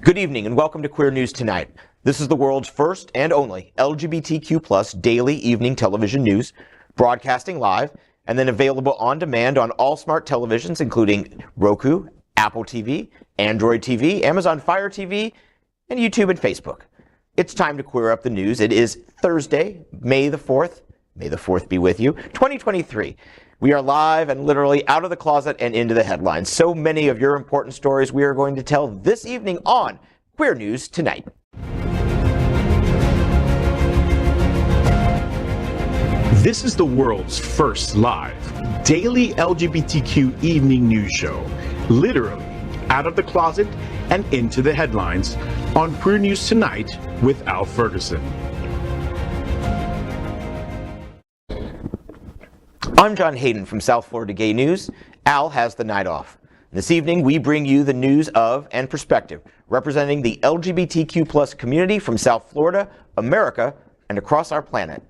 Good evening and welcome to Queer News Tonight. This is the world's first and only LGBTQ+ daily evening television news, broadcasting live and then available on demand on all smart televisions, including Roku, Apple TV, Android TV, Amazon Fire TV, and YouTube and Facebook. It's time to queer up the news. It is Thursday, May the 4th. May the 4th be with you. 2023. We are live and literally out of the closet and into the headlines. So many of your important stories we are going to tell this evening on Queer News Tonight. This is the world's first live daily LGBTQ evening news show, literally out of the closet and into the headlines on Queer News Tonight with Al Ferguson. I'm John Hayden from South Florida Gay News. Al has the night off. This evening, we bring you the news of and perspective representing the LGBTQ+ community from South Florida, America, and across our planet.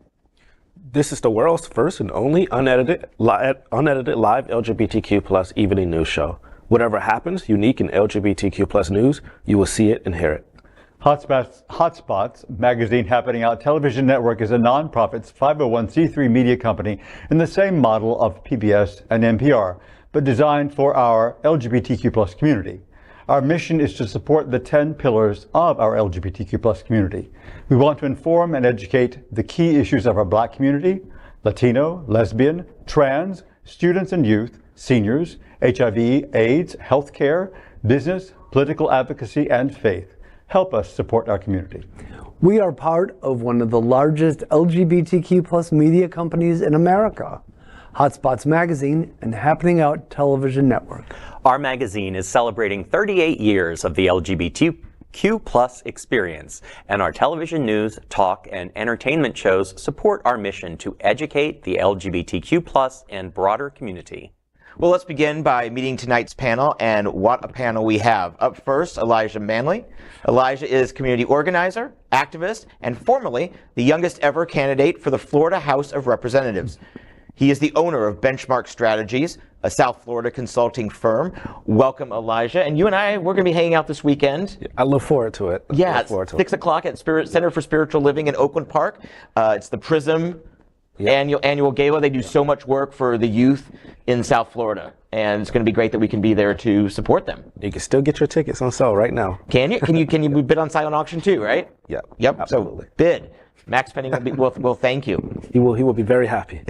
This is the world's first and only unedited live LGBTQ+ evening news show. Whatever happens unique in LGBTQ+ news, you will see it and hear it. HOTspots magazine happening out television network is a nonprofit 501c3 media company in the same model of PBS and NPR, but designed for our LGBTQ+ community. Our mission is to support the 10 pillars of our LGBTQ+ community. We want to inform and educate the key issues of our Black community, Latino, lesbian, trans, students and youth, seniors, HIV, AIDS, healthcare, business, political advocacy, and faith. Help us support our community. We are part of one of the largest LGBTQ+ media companies in America, HOTspots magazine and Happening Out television network. Our magazine is celebrating 38 years of the LGBTQ+ experience, and our television news, talk, and entertainment shows support our mission to educate the LGBTQ+ and broader community. Well, let's begin by meeting tonight's panel, and what a panel we have. Up first, Elijah Manley. Elijah is community organizer, activist, and formerly the youngest ever candidate for the Florida House of Representatives. He is the owner of Benchmark Strategies, a South Florida consulting firm. Welcome, Elijah. And you and I, we're going to be hanging out this weekend. I look forward to it. Yeah, it's 6 o'clock at Center for Spiritual Living in Oakland Park. It's the PRISM annual gala. They do so much work for the youth in South Florida, and it's going to be great that we can be there to support them. You can still get your tickets on sale right now. Can you? Can you bid on silent auction too? Right? Yep. Absolutely. So bid. Max Penning will thank you. He will be very happy.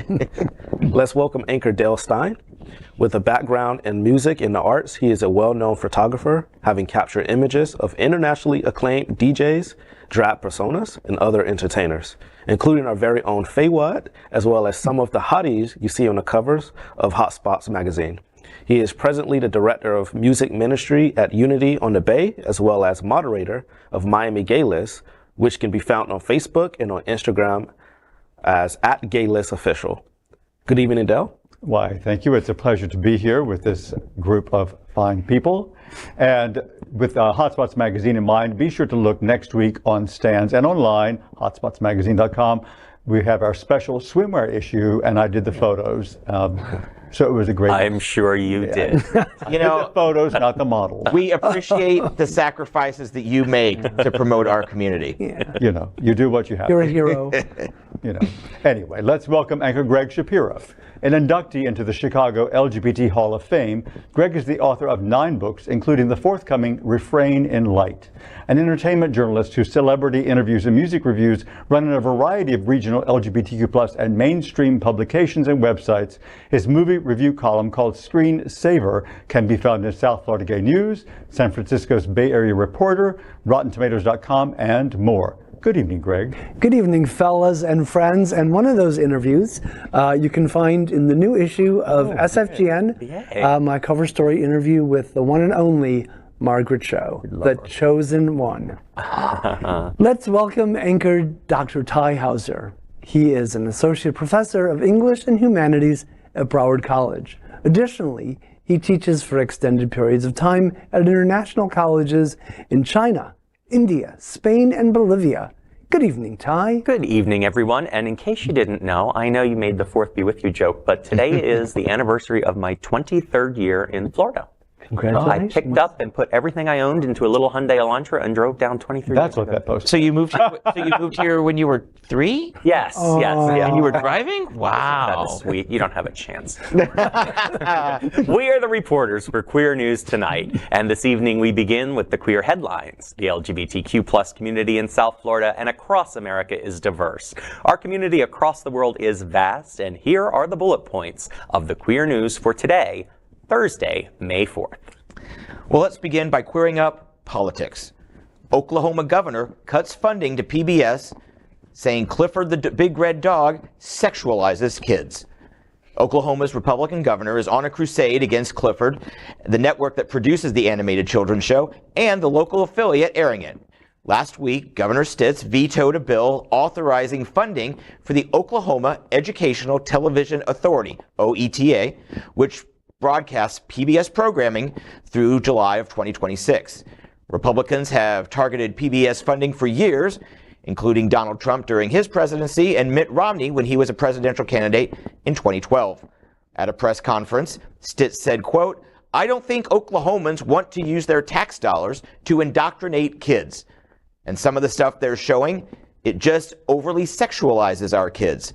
Let's welcome anchor Dale Stine. With a background in music and the arts, he is a well-known photographer, having captured images of internationally acclaimed DJs, drag personas, and other entertainers, including our very own Faye Watt, as well as some of the hotties you see on the covers of HOTspots magazine. He is presently the director of music ministry at Unity on the Bay, as well as moderator of Miami Gayest, which can be found on Facebook and on Instagram as @GaylistOfficial. Good evening, Dale. Why, thank you. It's a pleasure to be here with this group of fine people. And with HOTspots magazine in mind, be sure to look next week on stands and online, hotspotsmagazine.com. We have our special swimwear issue, and I did the photos. So it was a great. I'm sure you did. You know, the photos, not the models. We appreciate the sacrifices that you make to promote our community. You know, you do what you have. You're a hero. You know. Anyway, let's welcome anchor Gregg Shapiro. An inductee into the Chicago LGBT Hall of Fame, Gregg is the author of 9 books, including the forthcoming Refrain in Light, an entertainment journalist whose celebrity interviews and music reviews run in a variety of regional LGBTQ+ and mainstream publications and websites. His movie review column called Screen Saver can be found in South Florida Gay News, San Francisco's Bay Area Reporter, RottenTomatoes.com, and more. Good evening, Gregg. Good evening, fellas and friends. And one of those interviews you can find in the new issue of SFGN, my cover story interview with the one and only Margaret Cho, the chosen one. Let's welcome anchor Dr. Tai Houser. He is an associate professor of English and Humanities at Broward College. Additionally, he teaches for extended periods of time at international colleges in China, India, Spain, and Bolivia, Good evening, Tai. Good evening, everyone. And in case you didn't know, I know you made the fourth be with you joke, but today is the anniversary of my 23rd year in Florida. Congratulations. I picked up and put everything I owned into a little Hyundai Elantra and drove down 23 That's years what that post. So you moved. So you moved here when you were 3, Yes, yes. and you were driving. Wow, That is sweet. You don't have a chance. We are the reporters for Queer News Tonight, and this evening we begin with the queer headlines. The LGBTQ plus community in South Florida and across America is diverse. Our community across the world is vast, and here are the bullet points of the queer news for today, Thursday, May 4th. Well, let's begin by queering up politics. Oklahoma governor cuts funding to PBS, saying Clifford the big red dog sexualizes kids. Oklahoma's Republican governor is on a crusade against Clifford, the network that produces the animated children's show, and the local affiliate airing it. Last week, Governor Stitz vetoed a bill authorizing funding for the Oklahoma Educational Television Authority, OETA, which broadcasts PBS programming through July of 2026. Republicans have targeted PBS funding for years, including Donald Trump during his presidency and Mitt Romney when he was a presidential candidate in 2012. At a press conference, Stitz said, quote, "I don't think Oklahomans want to use their tax dollars to indoctrinate kids. And some of the stuff they're showing, it just overly sexualizes our kids.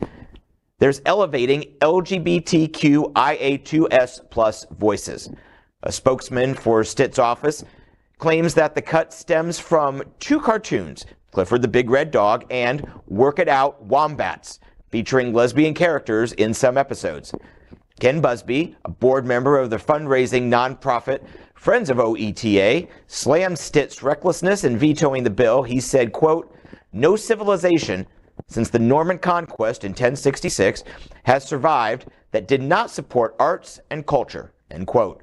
There's elevating LGBTQIA2S plus voices." A spokesman for Stitt's office claims that the cut stems from 2 cartoons, Clifford the Big Red Dog and Work It Out Wombats, featuring lesbian characters in some episodes. Ken Busby, a board member of the fundraising nonprofit Friends of OETA, slammed Stitt's recklessness in vetoing the bill. He said, quote, "No civilization since the Norman conquest in 1066 has survived that did not support arts and culture," end quote.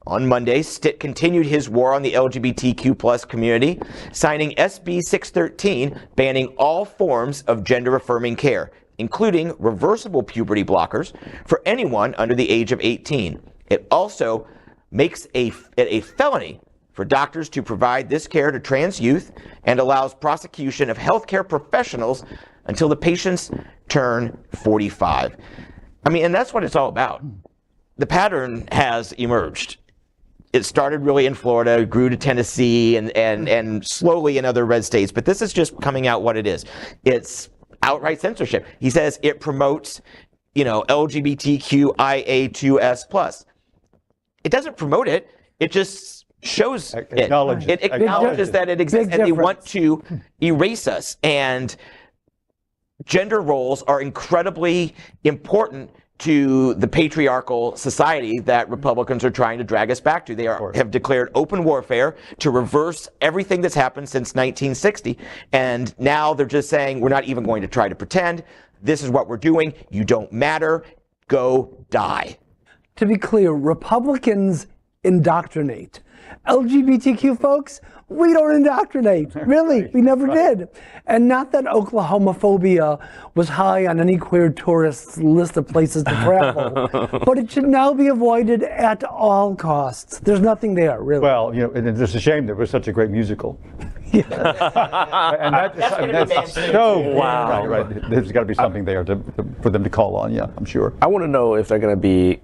On Monday, Stitt continued his war on the LGBTQ plus community, signing SB 613, banning all forms of gender-affirming care, including reversible puberty blockers for anyone under the age of 18. It also makes it a felony for doctors to provide this care to trans youth and allows prosecution of healthcare professionals until the patients turn 45. I mean, and that's what it's all about. The pattern has emerged. It started really in Florida, grew to Tennessee, and slowly in other red states. But this is just coming out what it is. It's outright censorship. He says it promotes, LGBTQIA2S plus. It doesn't promote it. It just shows it. It acknowledges that it exists, and they want to erase us. And gender roles are incredibly important to the patriarchal society that Republicans are trying to drag us back to. They have declared open warfare to reverse everything that's happened since 1960. And now they're just saying, we're not even going to try to pretend. This is what we're doing. You don't matter. Go die. To be clear, Republicans indoctrinate. LGBTQ folks, we don't indoctrinate. Really, we never did. And not that Oklahomophobia was high on any queer tourist's list of places to travel, but it should now be avoided at all costs. There's nothing there, really. Well, it's just a shame there was such a great musical. And that's so wow. Right. There's got to be something there for them to call on. Yeah, I'm sure. I want to know if they're going to be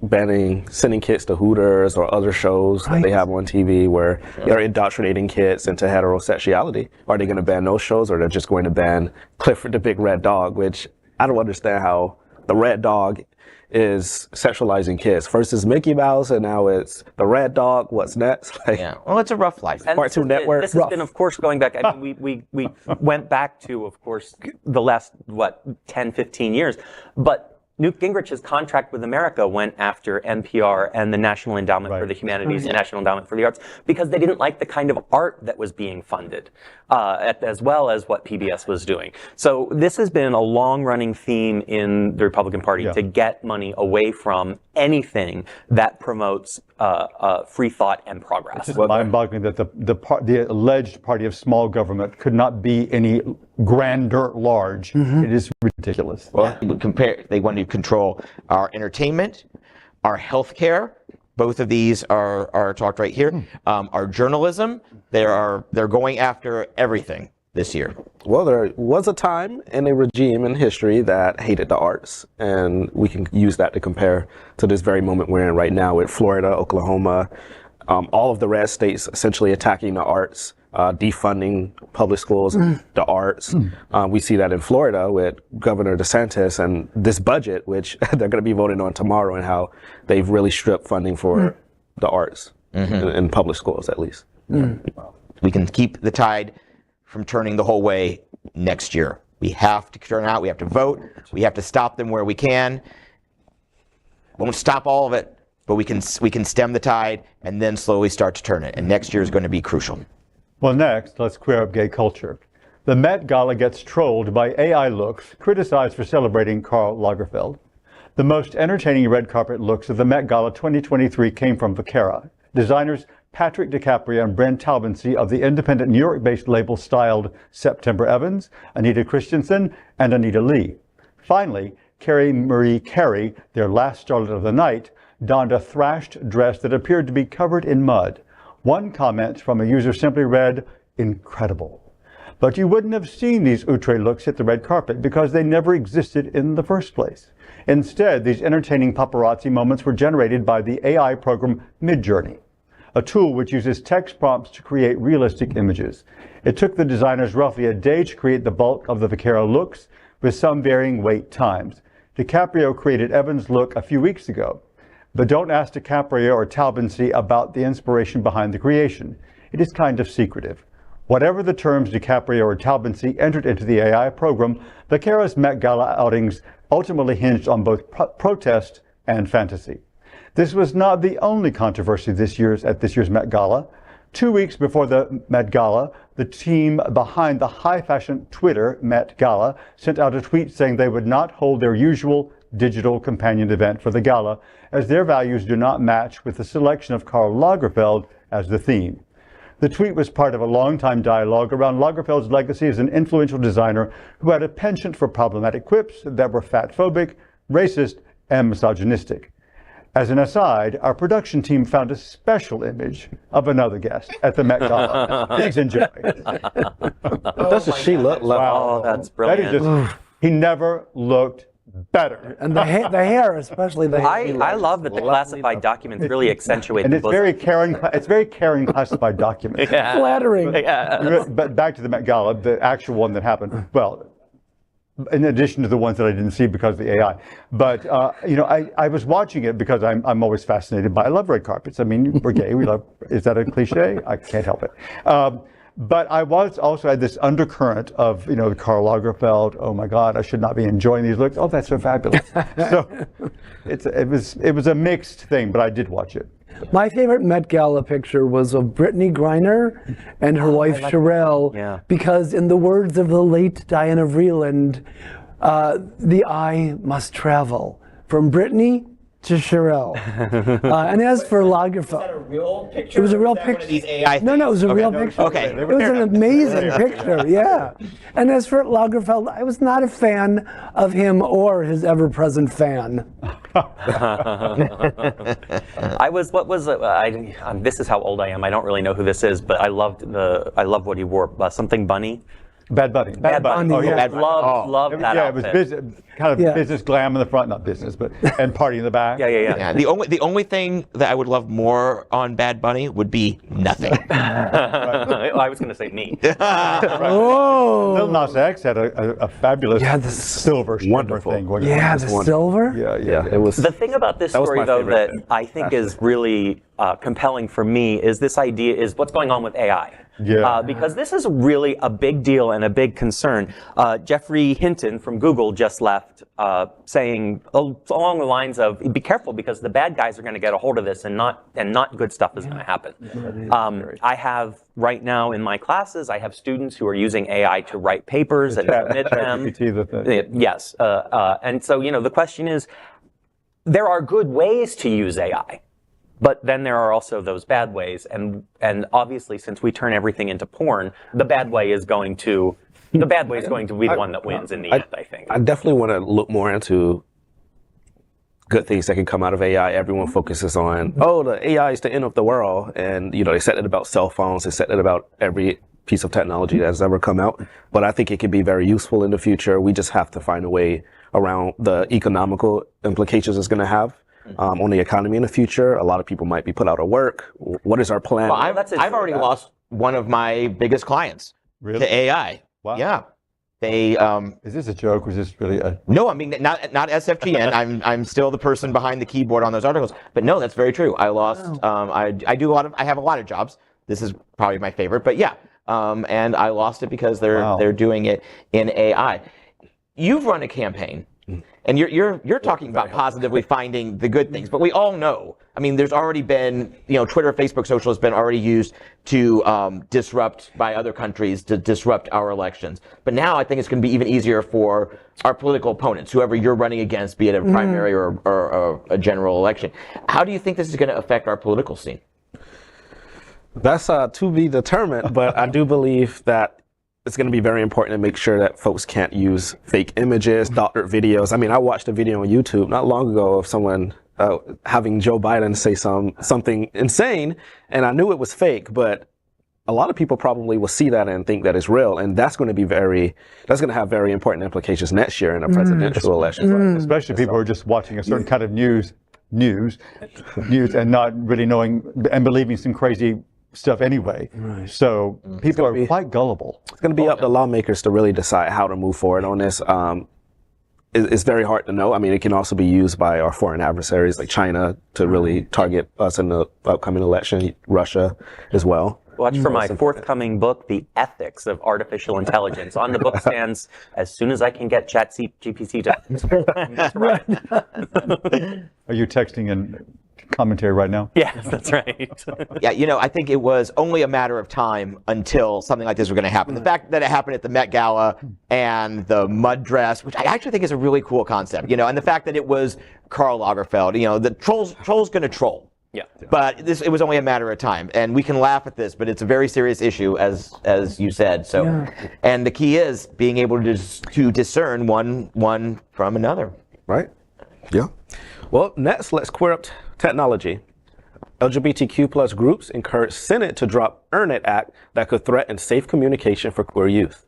sending kids to Hooters or other shows that they have on TV where they're indoctrinating kids into heterosexuality. Are they going to ban those shows, or they're just going to ban Clifford the Big Red Dog, which I don't understand how the red dog is sexualizing kids. First is Mickey Mouse, and now it's the red dog. What's next? Well, it's a rough life. Cartoon Network. This has been, of course, going back. I mean, we went back to, of course, the last 10, 15 years, but Newt Gingrich's contract with America went after NPR and the National Endowment for the Humanities and National Endowment for the Arts because they didn't like the kind of art that was being funded, as well as what PBS was doing. So this has been a long-running theme in the Republican Party to get money away from anything that promotes free thought and progress. It's mind-boggling that the alleged party of small government could not be any grander large. It is ridiculous. Well, they want to control our entertainment, our health care. Both of these are talked right here. Our journalism, they're going after everything. this year? Well, there was a time and a regime in history that hated the arts, and we can use that to compare to this very moment we're in right now with Florida, Oklahoma, all of the red states essentially attacking the arts, defunding public schools, the arts. We see that in Florida with Governor DeSantis and this budget, which they're going to be voting on tomorrow, and how they've really stripped funding for the arts in public schools, at least. We can keep the tide from turning the whole way next year. We have to turn out, we have to vote, we have to stop them where we can. Won't stop all of it, but we can stem the tide and then slowly start to turn it. And next year is going to be crucial. Well, next, let's queer up gay culture. The Met Gala gets trolled by AI looks criticized for celebrating Karl Lagerfeld. The most entertaining red carpet looks of the Met Gala 2023 came from Vaquera. Designers Patrick DiCaprio and Brent Talbensey of the independent New York-based label styled September Evans, Anita Christensen, and Anita Lee. Finally, Carrie Marie Carey, their last starlet of the night, donned a thrashed dress that appeared to be covered in mud. One comment from a user simply read, "Incredible." But you wouldn't have seen these outre looks hit the red carpet because they never existed in the first place. Instead, these entertaining paparazzi moments were generated by the AI program Midjourney, a tool which uses text prompts to create realistic images. It took the designers roughly a day to create the bulk of the Vaquera looks, with some varying wait times. DiCaprio created Evans' look a few weeks ago. But don't ask DiCaprio or Talbensey about the inspiration behind the creation. It is kind of secretive. Whatever the terms DiCaprio or Talbensey entered into the AI program, Vaquera's Met Gala outings ultimately hinged on both protest and fantasy. This was not the only controversy at this year's Met Gala. 2 weeks before the Met Gala, the team behind the high-fashion Twitter Met Gala sent out a tweet saying they would not hold their usual digital companion event for the gala, as their values do not match with the selection of Karl Lagerfeld as the theme. The tweet was part of a long-time dialogue around Lagerfeld's legacy as an influential designer who had a penchant for problematic quips that were fat-phobic, racist, and misogynistic. As an aside, our production team found a special image of another guest at the Met Gala. Please enjoy. Doesn't she look like? Oh, that's brilliant. That is just, he never looked better. And the hair, especially the hair. I love that the classified documents really accentuate And the it's bosom. very caring classified document. Yeah. Flattering. Yeah. But back to the Met Gala, the actual one that happened. Well, in addition to the ones that I didn't see because of the AI. But, I was watching it because I'm always fascinated by, I love red carpets. I mean, we're gay, we love, is that a cliche? I can't help it. But I was also had this undercurrent of, Karl Lagerfeld, oh my God, I should not be enjoying these looks. Oh, that's so fabulous. So it was a mixed thing, but I did watch it. My favorite Met Gala picture was of Brittany Griner and her wife Sherelle, because in the words of the late Diana Vreeland, the eye must travel from Brittany to Sherelle. And as for Lagerfeld, Is that a real picture? it was a real Or is that one picture. of these AI No, it was a real picture. Okay. It was an amazing picture, yeah. And as for Lagerfeld, I was not a fan of him or his ever-present fan. This is how old I am. I don't really know who this is, but I loved what he wore. Something Bunny. Bad Bunny. Bad Bunny. Oh, yeah. Love that Yeah, outfit. it was business glam in the front, not business, but and party in the back. Yeah. The only thing that I would love more on Bad Bunny would be nothing. I was going to say me. Oh! Lil Nas X had a fabulous silver wonderful thing going on. Yeah, the silver? Yeah. It was. The thing about this That was story, my though, favorite that thing. I think is really compelling for me is this idea is what's going on with AI. Yeah. Because this is really a big deal and a big concern. Jeffrey Hinton from Google just left saying along the lines of, be careful because the bad guys are going to get a hold of this and not good stuff is going to happen. I have right now in my classes, I have students who are using AI to write papers and submit them. Yes. And so, the question is, there are good ways to use AI. But then there are also those bad ways, and obviously, since we turn everything into porn, the bad way is going to be the one that wins in the end. I think. I definitely want to look more into good things that can come out of AI. Everyone focuses on, the AI is the end of the world, and they said it about cell phones, they said it about every piece of technology that has ever come out, but I think it could be very useful in the future. We just have to find a way around the economical implications it's going to have on the economy in the future. A lot of people might be put out of work. What is our plan? Well, I've already lost one of my biggest clients to AI. Wow. Yeah. They Is this a joke or is this really a... No, I mean not SFGN. I'm still the person behind the keyboard on those articles. But no, that's very true. I lost I have a lot of jobs. This is probably my favorite, but yeah. And I lost it because they're doing it in AI. You've run a campaign, and you're talking about positively finding the good things, but we all know. I mean, there's already been, Twitter, Facebook, social has been already used to disrupt by other countries to disrupt our elections. But now I think it's going to be even easier for our political opponents, whoever you're running against, be it a primary or a general election. How do you think this is going to affect our political scene? That's to be determined, but I do believe that it's going to be very important to make sure that folks can't use fake images, doctored videos. I mean, I watched a video on YouTube not long ago of someone having Joe Biden say something insane, and I knew it was fake, but a lot of people probably will see that and think that it's real, and that's going to have very important implications next year in a presidential election. Especially people who are just watching a certain kind of news and not really knowing and believing some crazy stuff anyway. Right. So people are quite gullible. It's going to be up to lawmakers to really decide how to move forward on this. It's very hard to know. I mean, it can also be used by our foreign adversaries like China to really target us in the upcoming election, Russia as well. Watch for my forthcoming book, The Ethics of Artificial Intelligence. On the book stands, as soon as I can get ChatGPT to write. Are you texting in commentary right now? Yeah, that's right. Yeah, I think it was only a matter of time until something like this was going to happen. The fact that it happened at the Met Gala and the mud dress, which I actually think is a really cool concept, and the fact that it was Karl Lagerfeld, the troll's going to troll. Yeah. But it was only a matter of time, and we can laugh at this, but it's a very serious issue, as you said. So, and the key is being able to discern one from another. Right. Yeah. Well, next, let's queer up technology. LGBTQ plus groups encourage Senate to drop Earn It Act that could threaten safe communication for queer youth.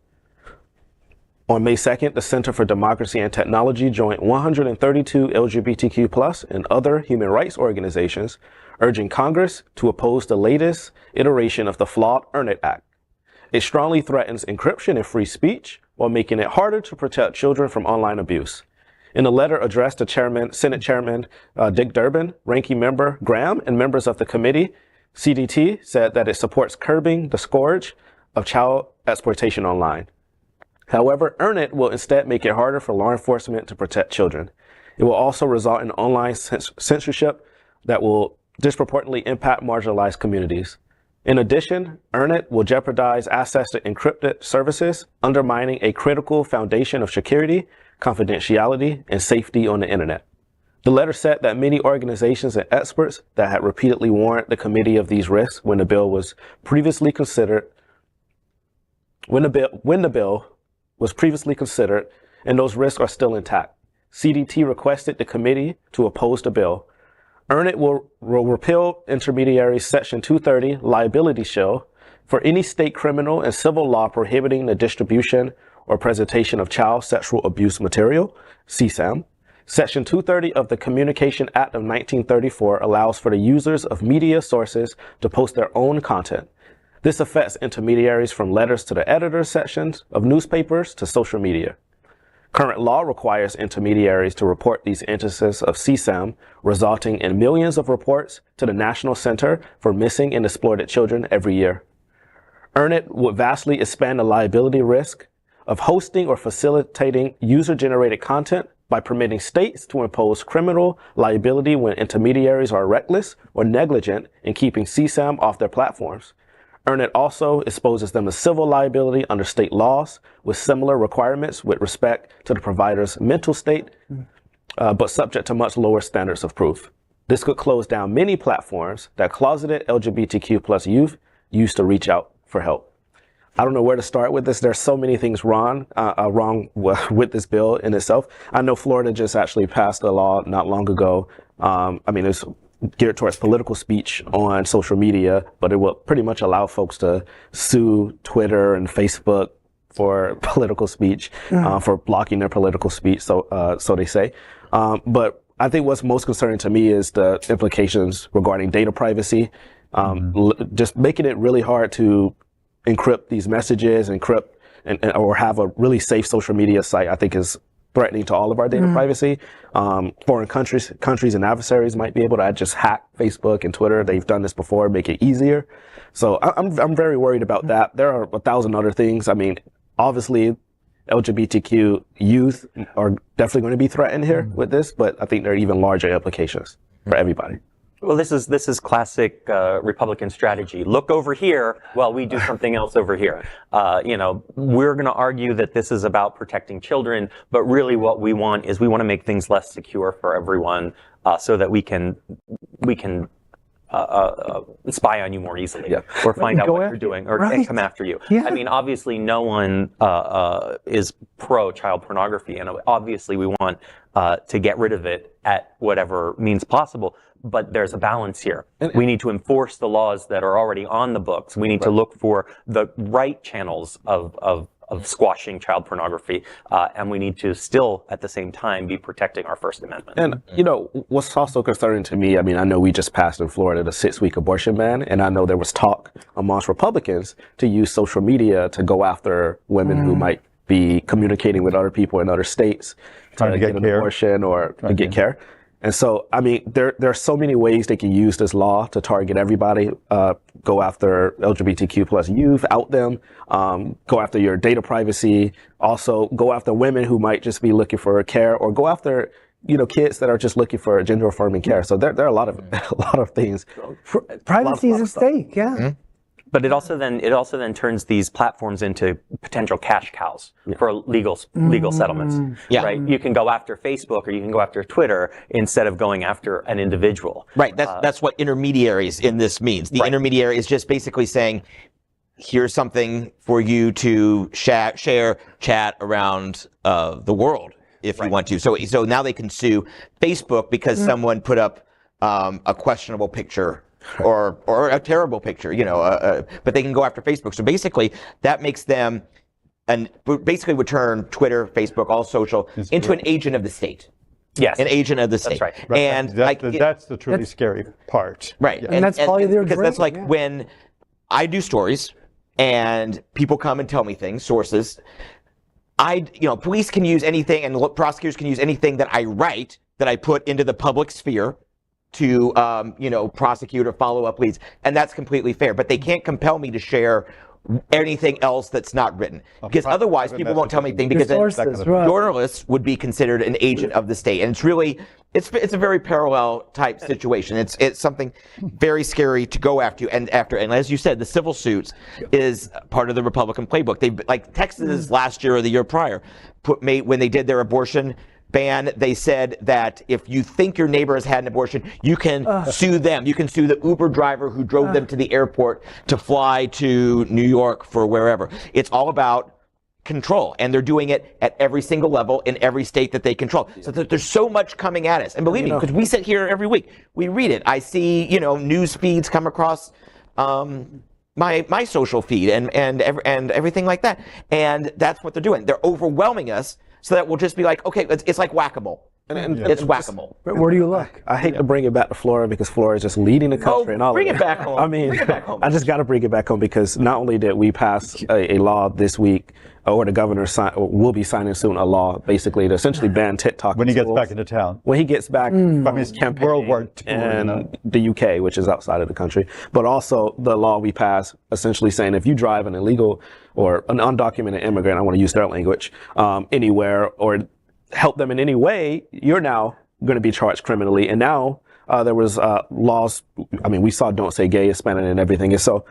On May 2nd, the Center for Democracy and Technology joined 132 LGBTQ plus and other human rights organizations, urging Congress to oppose the latest iteration of the flawed Earn It Act. It strongly threatens encryption and free speech while making it harder to protect children from online abuse. In a letter addressed to Senate Chairman Dick Durbin, Ranking Member Graham, and members of the committee, CDT said that it supports curbing the scourge of child exploitation online. However, Earn It will instead make it harder for law enforcement to protect children. It will also result in online censorship that will disproportionately impact marginalized communities. In addition, Earn It will jeopardize access to encrypted services, undermining a critical foundation of security, confidentiality, and safety on the internet. The letter said that many organizations and experts that had repeatedly warned the committee of these risks when the bill was previously considered, and those risks are still intact. CDT requested the committee to oppose the bill. Earn It will repeal Intermediary Section 230 liability shield for any state criminal and civil law prohibiting the distribution or presentation of child sexual abuse material, CSAM. Section 230 of the Communication Act of 1934 allows for the users of media sources to post their own content. This affects intermediaries from letters to the editor sections of newspapers to social media. Current law requires intermediaries to report these instances of CSAM, resulting in millions of reports to the National Center for Missing and Exploited Children every year. Earn It would vastly expand the liability risk of hosting or facilitating user-generated content by permitting states to impose criminal liability when intermediaries are reckless or negligent in keeping CSAM off their platforms. Earn It also exposes them to civil liability under state laws with similar requirements with respect to the provider's mental state, but subject to much lower standards of proof. This could close down many platforms that closeted LGBTQ plus youth use to reach out for help. I don't know where to start with this. There's so many things wrong with this bill in itself. I know Florida just actually passed a law not long ago. There's geared towards political speech on social media, but it will pretty much allow folks to sue Twitter and Facebook for political speech, for blocking their political speech, so they say. But I think what's most concerning to me is the implications regarding data privacy, just making it really hard to encrypt these messages, or have a really safe social media site, I think is threatening to all of our data privacy. Foreign countries and adversaries might be able to just hack Facebook and Twitter. They've done this before, make it easier. So I'm very worried about that. There are 1,000 other things. I mean, obviously, LGBTQ youth are definitely going to be threatened here with this, but I think there are even larger implications for everybody. Well, this is classic Republican strategy. Look over here while we do something else over here. We're going to argue that this is about protecting children, but really what we want to make things less secure for everyone, so that we can spy on you more easily, or find out what you're doing, or come after you. I mean, obviously, no one is pro child pornography, and obviously, we want to get rid of it at whatever means possible. But there's a balance here. We need to enforce the laws that are already on the books. We need to look for the right channels of squashing child pornography, and we need to still, at the same time, be protecting our First Amendment. And, what's also concerning to me, I mean, I know we just passed in Florida the 6-week abortion ban, and I know there was talk amongst Republicans to use social media to go after women who might be communicating with other people in other states trying to get an abortion or to get care. And so, I mean, there are so many ways they can use this law to target everybody, go after LGBTQ plus youth, out them, go after your data privacy, also go after women who might just be looking for care, or go after, kids that are just looking for gender affirming care. So there are a lot of things. Privacy is at stake, But it also then turns these platforms into potential cash cows for legal settlements. Right? You can go after Facebook or you can go after Twitter instead of going after an individual. Right. That's what intermediaries in this means. The intermediary is just basically saying, here's something for you to share, chat around the world if you want to. So now they can sue Facebook because someone put up a questionable picture. Or a terrible picture, but they can go after Facebook. So basically, that makes them, and basically would turn Twitter, Facebook, all social into an agent of the state. Yes, an agent of the state. That's right. And that's the truly scary part. Right, and that's probably their because dream, that's like when I do stories and people come and tell me things, sources. Police can use anything, and prosecutors can use anything that I write that I put into the public sphere to prosecute or follow up leads, and that's completely fair. But they can't compel me to share anything else that's not written, because otherwise people won't tell me anything, because journalists would be considered an agent of the state, and it's a very parallel type situation. It's something very scary to go after, and as you said, the civil suits is part of the Republican playbook. They, like Texas last year or the year prior, when they did their abortion ban, they said that if you think your neighbor has had an abortion, you can sue them. You can sue the Uber driver who drove them to the airport to fly to New York for wherever. It's all about control, and they're doing it at every single level in every state that they control. So there's so much coming at us, and believe me, because we sit here every week, we read it. I see news feeds come across my social feed and everything like that, and that's what they're doing. They're overwhelming us. So that we'll just be like, okay, it's like whack-a-mole. It's whack-a-mole. But where do you look? I hate to bring it back to Florida because Florida is just leading the country and all bring of it back home. I mean, bring it back home. I just got to bring it back home because not only did we pass a law this week, or the governor will be signing soon a law basically to essentially ban TikTok when he gets back into town. When he gets back from his campaign World War II and the UK, which is outside of the country, but also the law we passed essentially saying if you drive an illegal or an undocumented immigrant, I want to use their language, anywhere or help them in any way, you're now going to be charged criminally. And now there was laws. I mean, we saw "Don't Say Gay" expanded and everything. And so,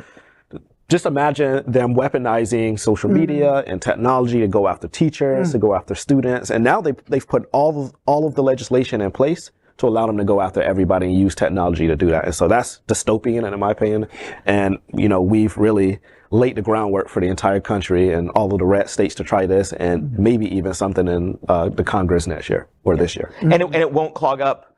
just imagine them weaponizing social media and technology to go after teachers, to go after students. And now they've put all of the legislation in place to allow them to go after everybody and use technology to do that. And so that's dystopian, in my opinion. And we've really laid the groundwork for the entire country and all of the red states to try this, and maybe even something in the Congress next year or this year. And it won't clog up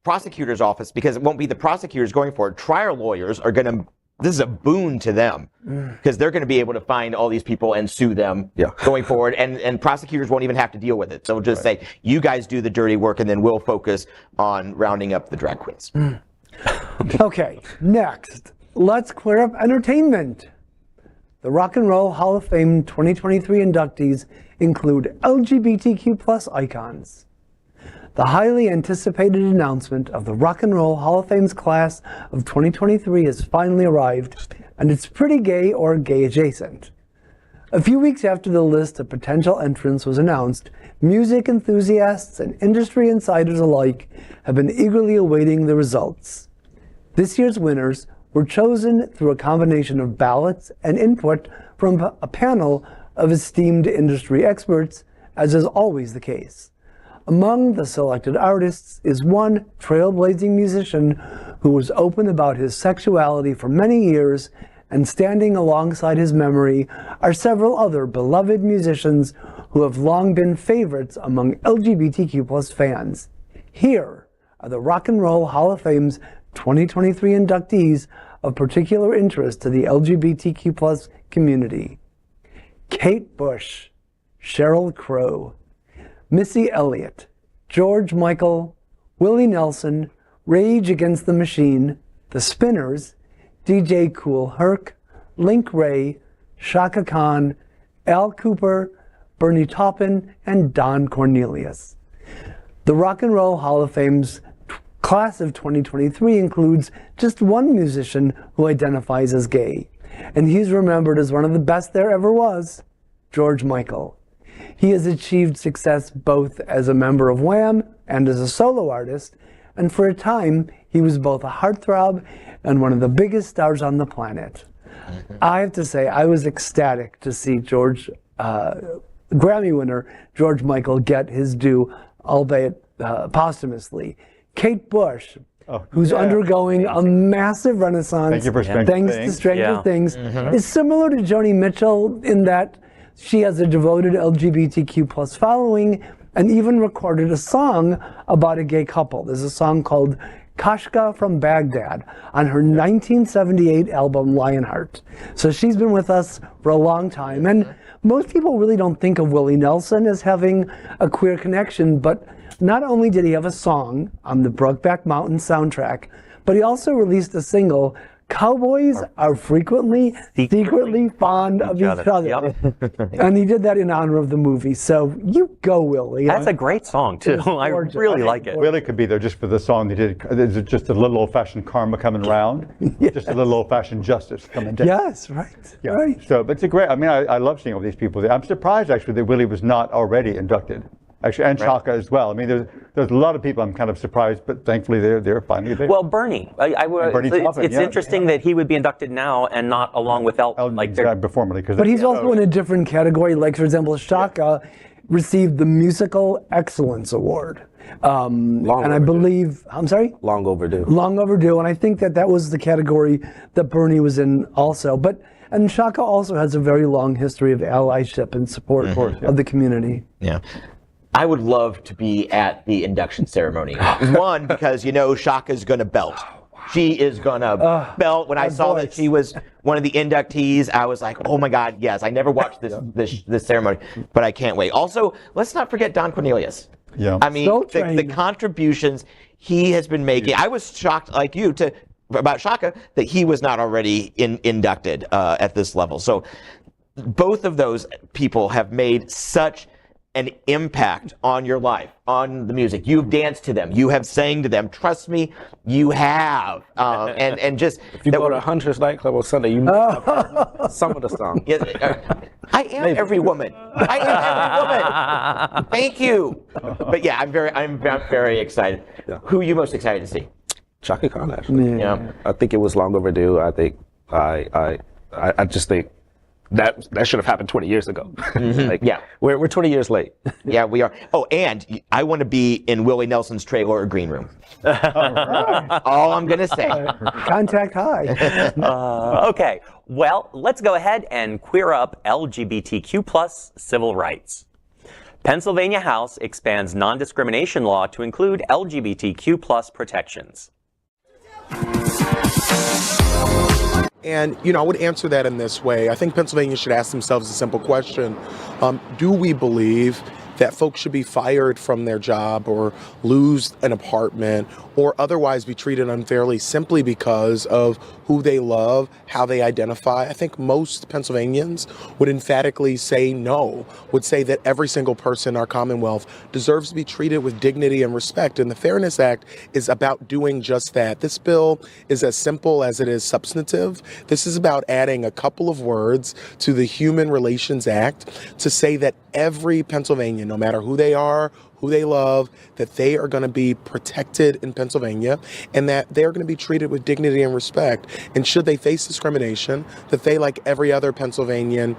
prosecutor's office, because it won't be the prosecutors going for it. Trial lawyers are going to, this is a boon to them, because they're going to be able to find all these people and sue them going forward, and prosecutors won't even have to deal with it. So we'll just say, you guys do the dirty work, and then we'll focus on rounding up the drag queens. Okay, next, let's clear up entertainment. The Rock and Roll Hall of Fame 2023 inductees include LGBTQ plus icons. The highly anticipated announcement of the Rock and Roll Hall of Fame's class of 2023 has finally arrived, and it's pretty gay or gay adjacent. A few weeks after the list of potential entrants was announced, music enthusiasts and industry insiders alike have been eagerly awaiting the results. This year's winners were chosen through a combination of ballots and input from a panel of esteemed industry experts, as is always the case. Among the selected artists is one trailblazing musician who was open about his sexuality for many years, and standing alongside his memory are several other beloved musicians who have long been favorites among LGBTQ plus fans. Here are the Rock and Roll Hall of Fame's 2023 inductees of particular interest to the LGBTQ plus community. Kate Bush, Sheryl Crow, Missy Elliott, George Michael, Willie Nelson, Rage Against the Machine, The Spinners, DJ Kool Herc, Link Ray, Chaka Khan, Al Cooper, Bernie Taupin, and Don Cornelius. The Rock and Roll Hall of Fame's class of 2023 includes just one musician who identifies as gay, and he's remembered as one of the best there ever was, George Michael. He has achieved success both as a member of Wham and as a solo artist, and for a time, he was both a heartthrob and one of the biggest stars on the planet. I have to say, I was ecstatic to see Grammy winner George Michael get his due, albeit posthumously. Kate Bush, who's undergoing a massive renaissance thanks to Stranger Things, is similar to Joni Mitchell in that she has a devoted LGBTQ plus following and even recorded a song about a gay couple. There's a song called Kashka from Baghdad on her 1978 album Lionheart. So she's been with us for a long time. And most people really don't think of Willie Nelson as having a queer connection, but not only did he have a song on the Brokeback Mountain soundtrack, but he also released a single, Cowboys Are Frequently Secretly Fond of Each Other. And he did that in honor of the movie. So you go, Willie. That's a great song, too. I really like it. Willie could be there just for the song they did. There's just a little old-fashioned karma coming around. Just a little old-fashioned justice coming down. Yes, right. Yeah. Right. So, but it's a great, I mean, I love seeing all these people. I'm surprised, actually, that Willie was not already inducted. Actually, and Chaka as well. I mean, there's a lot of people I'm kind of surprised, but thankfully they're finally there. Well, Bernie, it's interesting that he would be inducted now and not along with Elton. Before me, but he's also in a different category. Like, for example, Chaka received the Musical Excellence Award. And I believe, I'm sorry? Long overdue. Long overdue, and I think that was the category that Bernie was in also. And Chaka also has a very long history of allyship and support of the community. Yeah. I would love to be at the induction ceremony. One, because, Shaka's going to belt. She is going to belt. When I saw that she was one of the inductees, I was like, oh my God, yes. I never watched this ceremony, but I can't wait. Also, let's not forget Don Cornelius. Yeah. I mean, the contributions he has been making. I was shocked, like you, about Chaka, that he was not already inducted at this level. So both of those people have made such an impact on your life, on the music. You've danced to them. You have sang to them. Trust me, you have. And just if you go to Hunter's nightclub on Sunday, you know some of the songs. I am every woman. I am every woman. Thank you. But yeah, I'm very excited. Yeah. Who are you most excited to see? Chaka Khan, actually. Yeah. I think it was long overdue. I think I just think that should have happened 20 years ago. We're 20 years late. Yeah, we are. Oh, and I want to be in Willie Nelson's trailer or green room. All I'm going to say. Contact high. Okay, well, let's go ahead and queer up LGBTQ plus civil rights. Pennsylvania House expands non-discrimination law to include LGBTQ plus protections. And, I would answer that in this way. I think Pennsylvania should ask themselves a simple question. Do we believe that folks should be fired from their job or lose an apartment or otherwise be treated unfairly simply because of who they love, how they identify? I think most Pennsylvanians would emphatically say no, would say that every single person in our Commonwealth deserves to be treated with dignity and respect. And the Fairness Act is about doing just that. This bill is as simple as it is substantive. This is about adding a couple of words to the Human Relations Act to say that every Pennsylvanian, no matter who they are, who they love, that they are going to be protected in Pennsylvania and that they're going to be treated with dignity and respect. And should they face discrimination, that they, like every other Pennsylvanian,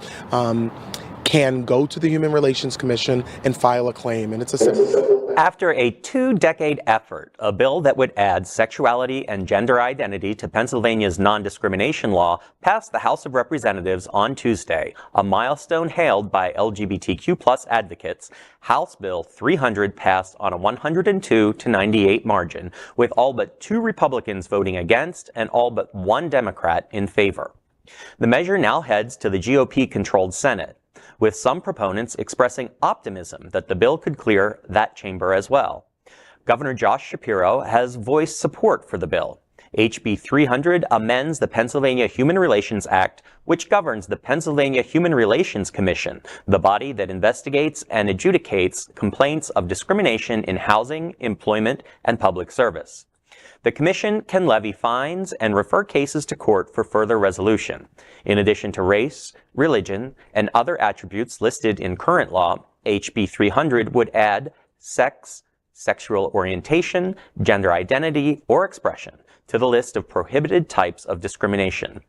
can go to the Human Relations Commission and file a claim. And it's a simple. After a 2-decade effort, a bill that would add sexuality and gender identity to Pennsylvania's non-discrimination law passed the House of Representatives on Tuesday, a milestone hailed by LGBTQ plus advocates. House Bill 300 passed on a 102-98 margin, with all but 2 Republicans voting against and all but 1 Democrat in favor. The measure now heads to the GOP-controlled Senate, with some proponents expressing optimism that the bill could clear that chamber as well. Governor Josh Shapiro has voiced support for the bill. HB 300 amends the Pennsylvania Human Relations Act, which governs the Pennsylvania Human Relations Commission, the body that investigates and adjudicates complaints of discrimination in housing, employment, and public service. The Commission can levy fines and refer cases to court for further resolution. In addition to race, religion, and other attributes listed in current law, HB 300 would add sex, sexual orientation, gender identity, or expression to the list of prohibited types of discrimination.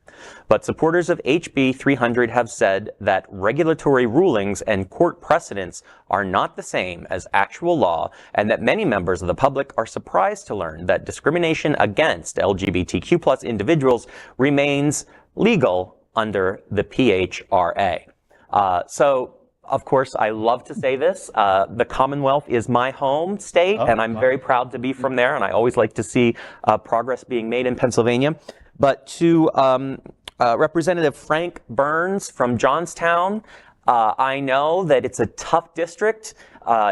But supporters of HB 300 have said that regulatory rulings and court precedents are not the same as actual law, and that many members of the public are surprised to learn that discrimination against LGBTQ plus individuals remains legal under the PHRA. Of course, I love to say this. The Commonwealth is my home state, and I'm very proud to be from there, and I always like to see progress being made in Pennsylvania. But to Representative Frank Burns from Johnstown, I know that it's a tough district.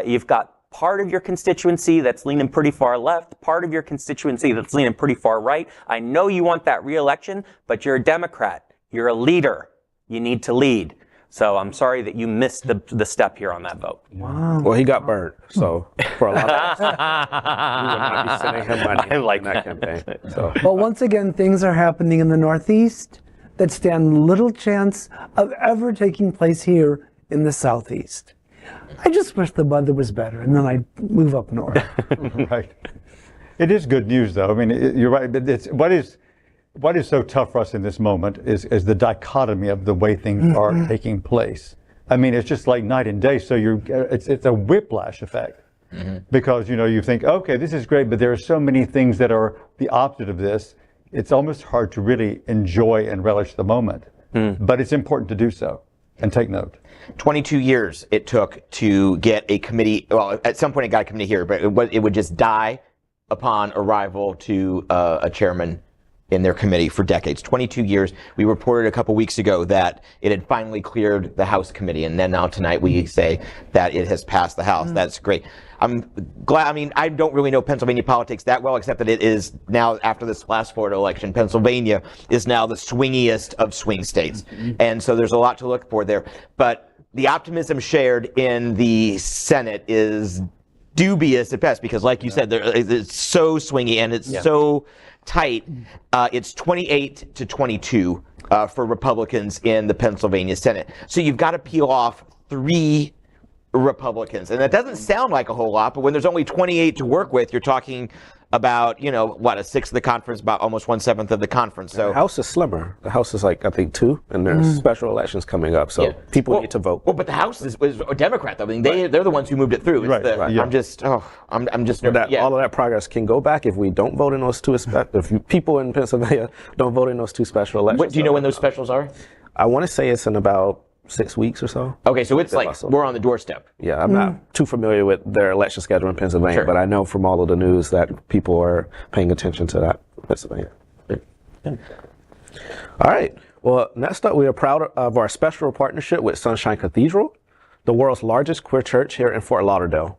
You've got part of your constituency that's leaning pretty far left, part of your constituency that's leaning pretty far right. I know you want that re-election, but you're a Democrat. You're a leader. You need to lead. So I'm sorry that you missed the step here on that vote. Wow. Well, he got burned. So for a lot of us, we would not be sending him money in that campaign. So. Well, once again, things are happening in the Northeast that stand little chance of ever taking place here in the Southeast. I just wish the weather was better, and then I'd move up north. Right. It is good news, though. I mean, you're right. But what is so tough for us in this moment is the dichotomy of the way things are taking place. I mean, it's just like night and day. So it's a whiplash effect because, you think, okay, this is great, but there are so many things that are the opposite of this. It's almost hard to really enjoy and relish the moment, but it's important to do so and take note. 22 years it took to get a committee. Well, at some point it got a committee here, but it would just die upon arrival to a chairman in their committee for decades. 22 years. We reported a couple weeks ago that it had finally cleared the House committee, and then now tonight we say that it has passed the House. That's great. I'm glad. I mean, I don't really know Pennsylvania politics that well, except that it is now, after this last Florida election, Pennsylvania is now the swingiest of swing states. And so there's a lot to look for there. But the optimism shared in the Senate is dubious at best, because like you said, it's so swingy and it's so tight. It's 28-22 for Republicans in the Pennsylvania Senate. So you've got to peel off 3 Republicans. And that doesn't sound like a whole lot, but when there's only 28 to work with, you're talking about, a sixth of the conference, about almost 1/7 of the conference. So the House is slimmer. The House is I think 2, and there's special elections coming up, so people need to vote. Well, but the House was a Democrat, though. I mean, they're the ones who moved it through. I'm just all of that progress can go back if we don't vote in those 2. If people in Pennsylvania don't vote in those 2 special elections. Do you know when those specials are? I want to say it's in about 6 weeks or so. Okay, so it's like we're on the doorstep. Yeah, I'm not too familiar with their election schedule in Pennsylvania, but I know from all of the news that people are paying attention to that in Pennsylvania. All right. Well, next up, we are proud of our special partnership with Sunshine Cathedral, the world's largest queer church here in Fort Lauderdale.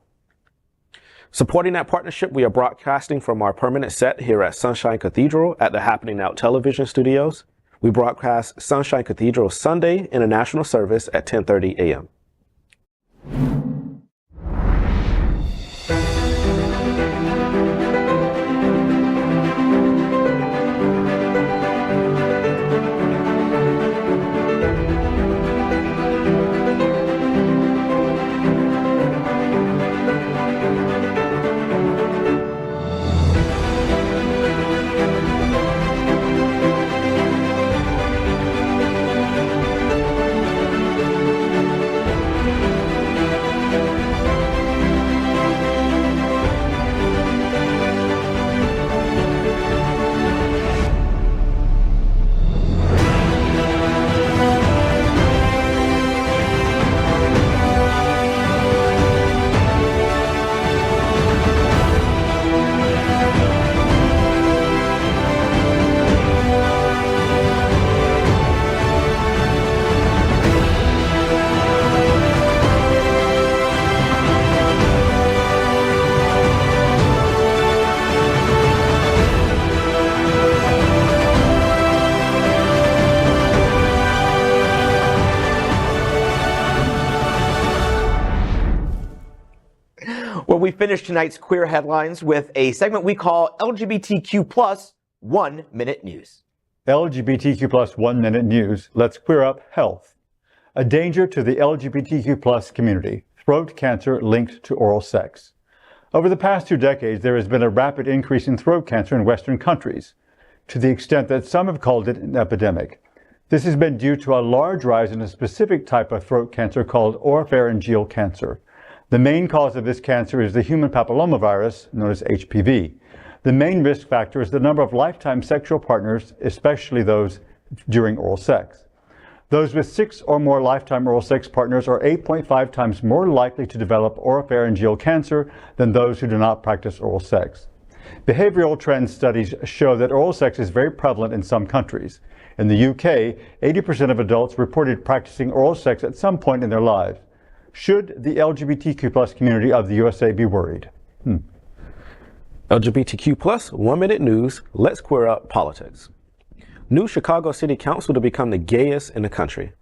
Supporting that partnership, we are broadcasting from our permanent set here at Sunshine Cathedral at the Happening Now television studios. We broadcast Sunshine Cathedral Sunday International Service at 10:30 a.m. Well, we finished tonight's queer headlines with a segment we call LGBTQ plus 1 minute news. LGBTQ plus 1 minute news. Let's queer up health. A danger to the LGBTQ plus community. Throat cancer linked to oral sex. Over the past 2 decades, there has been a rapid increase in throat cancer in Western countries, to the extent that some have called it an epidemic. This has been due to a large rise in a specific type of throat cancer called oropharyngeal cancer. The main cause of this cancer is the human papillomavirus, known as HPV. The main risk factor is the number of lifetime sexual partners, especially those during oral sex. Those with 6 or more lifetime oral sex partners are 8.5 times more likely to develop oropharyngeal cancer than those who do not practice oral sex. Behavioral trend studies show that oral sex is very prevalent in some countries. In the UK, 80% of adults reported practicing oral sex at some point in their lives. Should the LGBTQ plus community of the USA be worried? LGBTQ plus 1 minute news. Let's queer up politics. New Chicago City Council to become the gayest in the country.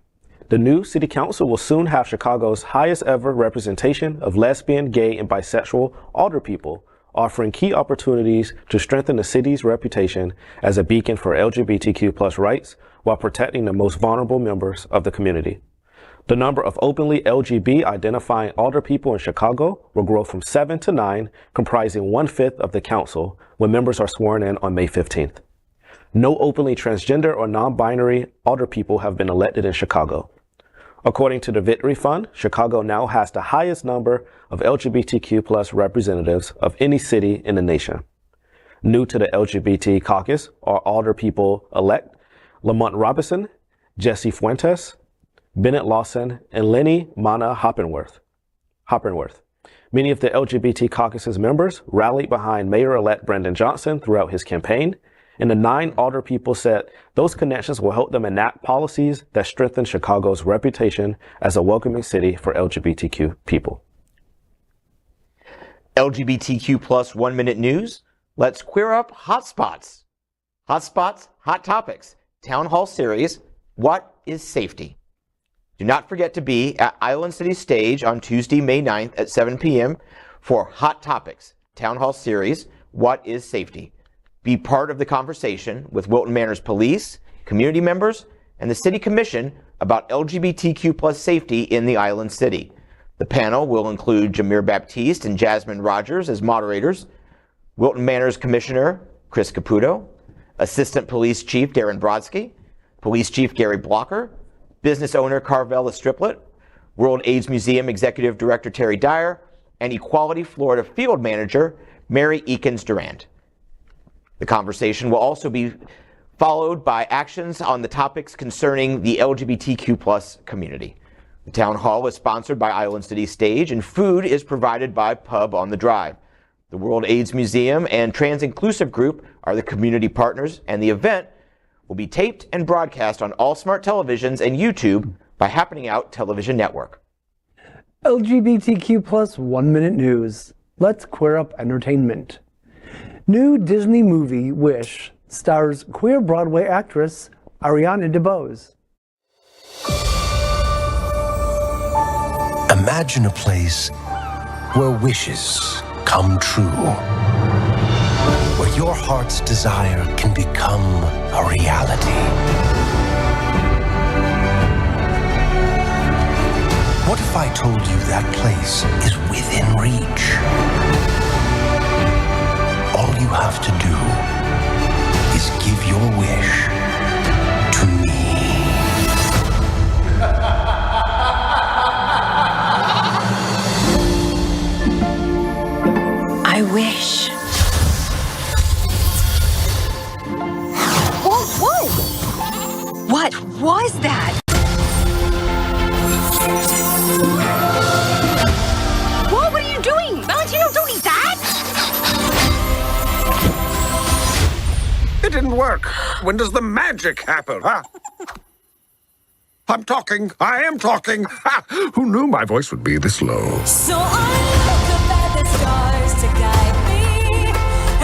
The new City Council will soon have Chicago's highest ever representation of lesbian, gay, and bisexual older people, offering key opportunities to strengthen the city's reputation as a beacon for LGBTQ plus rights while protecting the most vulnerable members of the community. The number of openly LGBT identifying older people in Chicago will grow from 7 to 9, comprising 1/5 of the council when members are sworn in on May 15th. No openly transgender or non-binary older people have been elected in Chicago. According to the Victory Fund, Chicago now has the highest number of LGBTQ plus representatives of any city in the nation. New to the LGBT caucus are older people-elect Lamont Robinson, Jesse Fuentes, Bennett Lawson, and Lenny Mana Hoppenworth. Many of the LGBT caucus's members rallied behind Mayor-elect Brandon Johnson throughout his campaign, and the 9 older people said those connections will help them enact policies that strengthen Chicago's reputation as a welcoming city for LGBTQ people. LGBTQ plus 1 minute news. Let's queer up HOTspots. HOTspots, Hot Topics, Town Hall Series, What is Safety? Do not forget to be at Island City Stage on Tuesday, May 9th at 7 p.m. for Hot Topics, Town Hall Series, What is Safety? Be part of the conversation with Wilton Manors Police, community members, and the City Commission about LGBTQ plus safety in the Island City. The panel will include Jameer Baptiste and Jasmine Rogers as moderators, Wilton Manors Commissioner Chris Caputo, Assistant Police Chief Darren Brodsky, Police Chief Gary Blocker, business owner Carvella Striplet, World AIDS Museum Executive Director Terry Dyer, and Equality Florida Field Manager Mary Eakins Durant. The conversation will also be followed by actions on the topics concerning the LGBTQ plus community. The town hall is sponsored by Island City Stage, and food is provided by Pub on the Drive. The World AIDS Museum and Trans Inclusive Group are the community partners, and the event will be taped and broadcast on all smart televisions and YouTube by Happening Out Television Network. LGBTQ plus 1 minute news. Let's queer up entertainment. New Disney movie Wish stars queer Broadway actress Ariana DeBose. Imagine a place where wishes come true, where your heart's desire can become a reality. What if I told you that place is within reach? All you have to do is give your wish to me. I wish. What was that? Whoa, what are you doing? Valentino, don't eat that! It didn't work. When does the magic happen, huh? I'm talking. I am talking. Ha! Who knew my voice would be this low? So I look up at the stars to guide me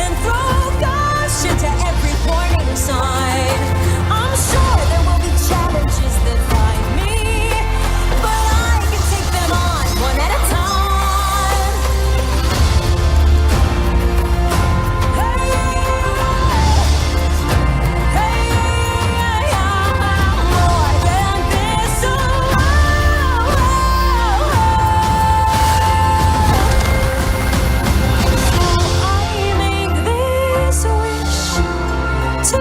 and throw caution to every warning sign. I'm sure there will be challenges that find me, but I can take them on one at a time. Hey, I'm more than this. I make this wish to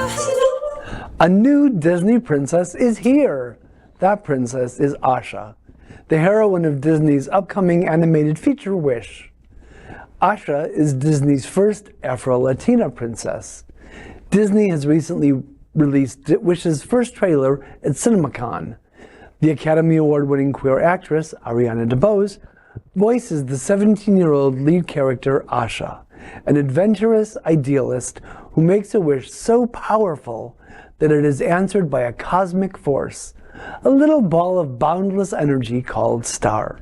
A new Disney princess is here. That princess is Asha, the heroine of Disney's upcoming animated feature Wish. Asha is Disney's first Afro-Latina princess. Disney has recently released Wish's first trailer at CinemaCon. The Academy Award-winning queer actress, Ariana DeBose, voices the 17-year-old lead character Asha, an adventurous idealist who makes a wish so powerful that it is answered by a cosmic force, a little ball of boundless energy called Star.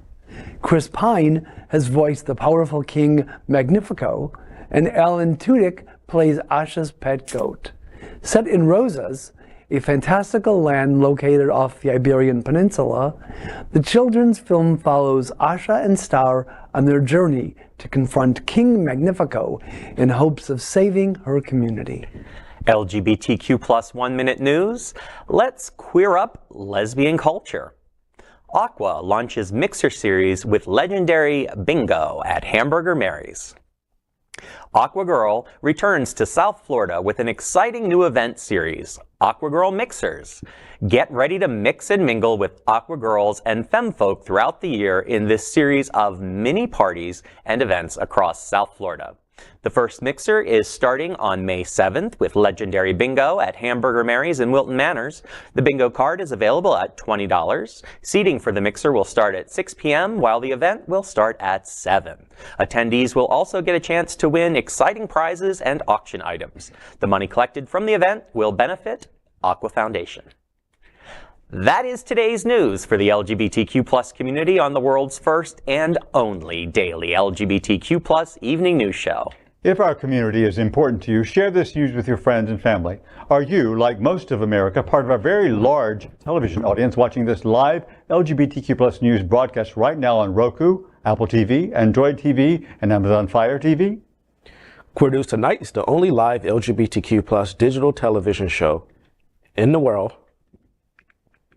Chris Pine has voiced the powerful king Magnifico, and Alan Tudyk plays Asha's pet goat. Set in Rosas, a fantastical land located off the Iberian Peninsula, the children's film follows Asha and Star on their journey to confront King Magnifico in hopes of saving her community. LGBTQ plus 1 minute news. Let's queer up lesbian culture. Aqua launches mixer series with legendary Bingo at Hamburger Mary's. Aqua Girl returns to South Florida with an exciting new event series, Aqua Girl Mixers. Get ready to mix and mingle with Aqua Girls and femfolk throughout the year in this series of mini parties and events across South Florida. The first mixer is starting on May 7th with legendary Bingo at Hamburger Mary's in Wilton Manors. The Bingo card is available at $20. Seating for the mixer will start at 6 p.m. while the event will start at 7. Attendees will also get a chance to win exciting prizes and auction items. The money collected from the event will benefit Aqua Foundation. That is today's news for the LGBTQ plus community on the world's first and only daily LGBTQ plus evening news show. If our community is important to you, share this news with your friends and family. Are you, like most of America, part of a very large television audience watching this live LGBTQ plus news broadcast right now on Roku, Apple TV, Android TV, and Amazon Fire TV? Queer News Tonight is the only live LGBTQ plus digital television show in the world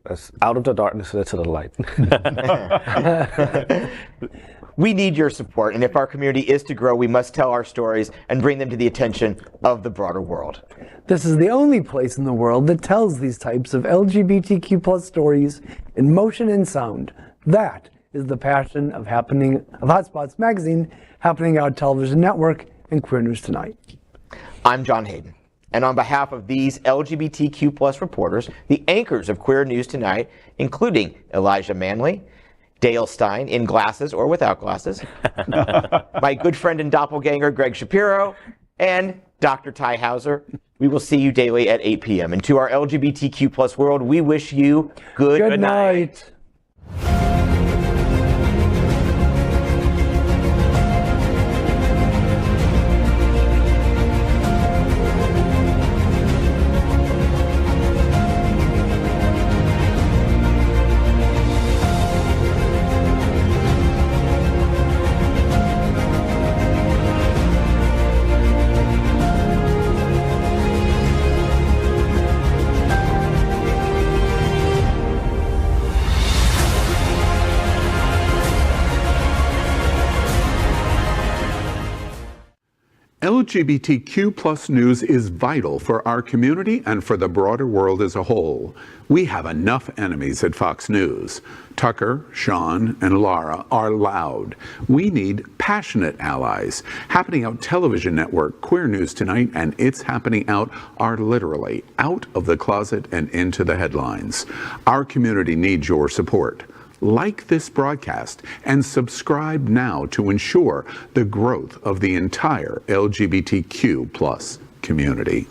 that's out of the darkness and into the light. We need your support, and if our community is to grow, we must tell our stories and bring them to the attention of the broader world. This is the only place in the world that tells these types of LGBTQ plus stories in motion and sound. That is the passion of HOTspots magazine, Happening Out Television Network, and Queer News Tonight. I'm John Hayden. And on behalf of these LGBTQ plus reporters, the anchors of Queer News Tonight, including Elijah Manley, Dale Stine, in glasses or without glasses, my good friend and doppelganger, Gregg Shapiro, and Dr. Tai Houser, we will see you daily at 8 p.m. And to our LGBTQ plus world, we wish you good night. LGBTQ plus news is vital for our community and for the broader world as a whole. We have enough enemies at Fox News. Tucker, Sean, and Lara are loud. We need passionate allies. Happening Out television network, Queer News Tonight, and It's Happening Out are literally out of the closet and into the headlines. Our community needs your support. Like this broadcast and subscribe now to ensure the growth of the entire LGBTQ plus community.